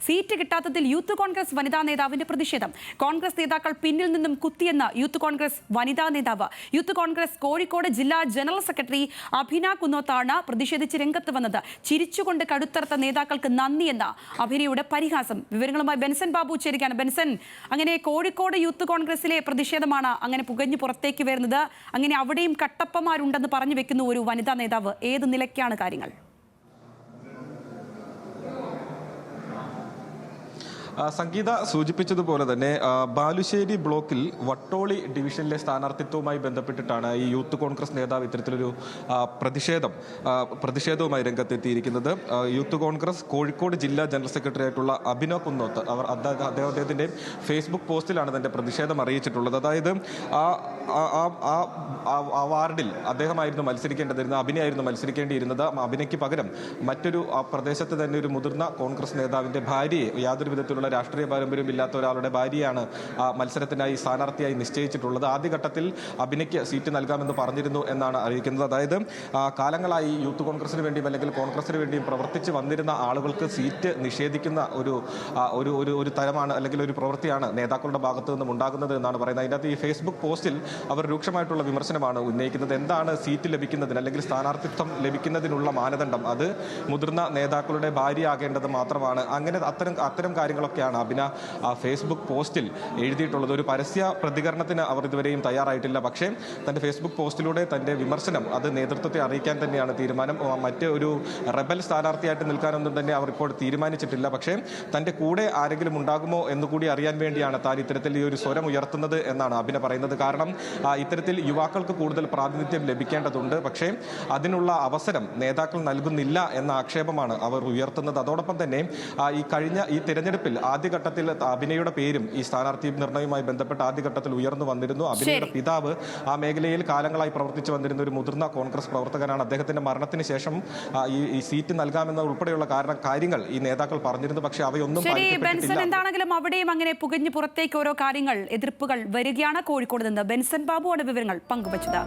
Seat കിട്ടാത്തതിൽ youth Congress വനിതാ നേതാവിന്റെ പ്രതിഷേധം. കോൺഗ്രസ് നേതാക്കൾ പിന്നിൽ നിന്നും കുത്തിയെന്ന് യൂത്ത് കോൺഗ്രസ് വനിതാ നേതാവ്. യൂത്ത് കോൺഗ്രസ് കോഴിക്കോട് ജില്ലാ ജനറൽ സെക്രട്ടറി അഭിന കുന്നോത്താണ് പ്രതിഷേധിച്ച് രംഗത്ത് വന്നത്. ചിരിച്ചുകൊണ്ട് കടുത്തറുത്ത നേതാക്കൾക്ക് നന്ദിയെന്ന അഭിനയുടെ പരിഹാസം. വിവരങ്ങളുമായി ബെൻസൺ ബാബു ചേരുകയാണ്. ബെൻസൺ, അങ്ങനെ കോഴിക്കോട് യൂത്ത് കോൺഗ്രസിലെ പ്രതിഷേധമാണ് അങ്ങനെ പുകഞ്ഞു പുറത്തേക്ക് വരുന്നത്. അങ്ങനെ അവിടെയും കട്ടപ്പമാരുണ്ടെന്ന് പറഞ്ഞു വെക്കുന്നു ഒരു വനിതാ നേതാവ്. ഏത് നിലയ്ക്കാണ് കാര്യങ്ങൾ? സംഗീത സൂചിപ്പിച്ചതുപോലെ തന്നെ ബാലുശ്ശേരി ബ്ലോക്കിൽ വട്ടോളി ഡിവിഷനിലെ സ്ഥാനാർത്ഥിത്വവുമായി ബന്ധപ്പെട്ടിട്ടാണ് ഈ യൂത്ത് കോൺഗ്രസ് നേതാവ് ഇത്തരത്തിലൊരു പ്രതിഷേധവുമായി രംഗത്തെത്തിയിരിക്കുന്നത്. യൂത്ത് കോൺഗ്രസ് കോഴിക്കോട് ജില്ലാ ജനറൽ സെക്രട്ടറി ആയിട്ടുള്ള അഭിനവ് കുന്നോത്ത് അദ്ദേഹത്തിന്റെ ഫേസ്ബുക്ക് പോസ്റ്റിലാണ് തന്റെ പ്രതിഷേധം അറിയിച്ചിട്ടുള്ളത്. അതായത് ആ വാർഡിൽ അദ്ദേഹമായിരുന്നു മത്സരിക്കേണ്ടതിരുന്നത്, അഭിനയായിരുന്നു മത്സരിക്കേണ്ടിയിരുന്നത്. അഭിനയ്ക്ക് പകരം മറ്റൊരു പ്രദേശത്ത് തന്നെ ഒരു മുതിർന്ന കോൺഗ്രസ് നേതാവിന്റെ ഭാര്യയെ, യാതൊരു വിധത്തിലുള്ള രാഷ്ട്രീയ പാരമ്പര്യം ഇല്ലാത്ത ഒരാളുടെ ഭാര്യയാണ് മത്സരത്തിനായി സ്ഥാനാർത്ഥിയായി നിശ്ചയിച്ചിട്ടുള്ളത്. ആദ്യഘട്ടത്തിൽ അഭിനയ്ക്ക് സീറ്റ് നൽകാമെന്ന് പറഞ്ഞിരുന്നു എന്നാണ് അറിയിക്കുന്നത്. അതായത് കാലങ്ങളായി യൂത്ത് കോൺഗ്രസിന് വേണ്ടിയും അല്ലെങ്കിൽ കോൺഗ്രസിന് വേണ്ടിയും പ്രവർത്തിച്ച് വന്നിരുന്ന ആളുകൾക്ക് സീറ്റ് നിഷേധിക്കുന്ന ഒരു തരമാണ് അല്ലെങ്കിൽ ഒരു പ്രവൃത്തിയാണ് നേതാക്കളുടെ ഭാഗത്തു നിന്നും ഉണ്ടാകുന്നത് എന്നാണ് പറയുന്നത്. അതിനകത്ത് ഈ ഫേസ്ബുക്ക് പോസ്റ്റിൽ അവർ രൂക്ഷമായിട്ടുള്ള വിമർശനമാണ് ഉന്നയിക്കുന്നത്. എന്താണ് സീറ്റ് ലഭിക്കുന്നതിന് അല്ലെങ്കിൽ സ്ഥാനാർത്ഥിത്വം ലഭിക്കുന്നതിനുള്ള മാനദണ്ഡം? അത് മുതിർന്ന നേതാക്കളുടെ ഭാര്യയാകേണ്ടത് മാത്രമാണ്. അങ്ങനെ അത്തരം കാര്യങ്ങളൊക്കെയാണ് അഭിന ഫേസ്ബുക്ക് പോസ്റ്റിൽ എഴുതിയിട്ടുള്ളത്. ഒരു പരസ്യ പ്രതികരണത്തിന് അവർ ഇതുവരെയും തയ്യാറായിട്ടില്ല. പക്ഷേ തന്റെ ഫേസ്ബുക്ക് പോസ്റ്റിലൂടെ തന്റെ വിമർശനം അത് നേതൃത്വത്തെ അറിയിക്കാൻ തന്നെയാണ് തീരുമാനം. മറ്റ് ഒരു റെബൽ സ്ഥാനാർത്ഥിയായിട്ട് നിൽക്കാനൊന്നും തന്നെ അവർ ഇപ്പോൾ തീരുമാനിച്ചിട്ടില്ല. പക്ഷേ തന്റെ കൂടെ ആരെങ്കിലും ഉണ്ടാകുമോ എന്നുകൂടി അറിയാൻ വേണ്ടിയാണ് താൻ ഇത്തരത്തിൽ ഈ ഒരു സ്വരം ഉയർത്തുന്നത് എന്നാണ് അഭിന പറയുന്നത്. കാരണം ഇത്തരത്തിൽ യുവാക്കൾക്ക് കൂടുതൽ പ്രാതിനിധ്യം ലഭിക്കേണ്ടതുണ്ട്. പക്ഷേ അതിനുള്ള അവസരം നേതാക്കൾ നൽകുന്നില്ല എന്ന ആക്ഷേപമാണ് അവർ ഉയർത്തുന്നത്. അതോടൊപ്പം തന്നെ ഈ തിരഞ്ഞെടുപ്പിൽ ആദ്യഘട്ടത്തിൽ അഭിനയുടെ പേരും ഈ സ്ഥാനാർത്ഥി നിർണയവുമായി ബന്ധപ്പെട്ട് ആദ്യഘട്ടത്തിൽ ഉയർന്നു വന്നിരുന്നു. അഭിനയുടെ പിതാവ് ആ മേഖലയിൽ കാലങ്ങളായി പ്രവർത്തിച്ചു വന്നിരുന്ന ഒരു മുതിർന്ന കോൺഗ്രസ് പ്രവർത്തകനാണ്. അദ്ദേഹത്തിന്റെ മരണത്തിന് ശേഷം ഈ സീറ്റ് നൽകാമെന്ന ഉൾപ്പെടെയുള്ള കാര്യങ്ങൾ ഈ നേതാക്കൾ പറഞ്ഞിരുന്നു. പക്ഷേ അവയൊന്നും എന്താണെങ്കിലും അവിടെയും അങ്ങനെ പുകഞ്ഞു പുറത്തേക്ക് ഓരോ കാര്യങ്ങൾ, എതിർപ്പുകൾ വരികയാണ്. കോഴിക്കോട് നിന്ന് ബെൻസൺ ബാബുവാണ് വിവരങ്ങൾ പങ്കുവച്ചത്.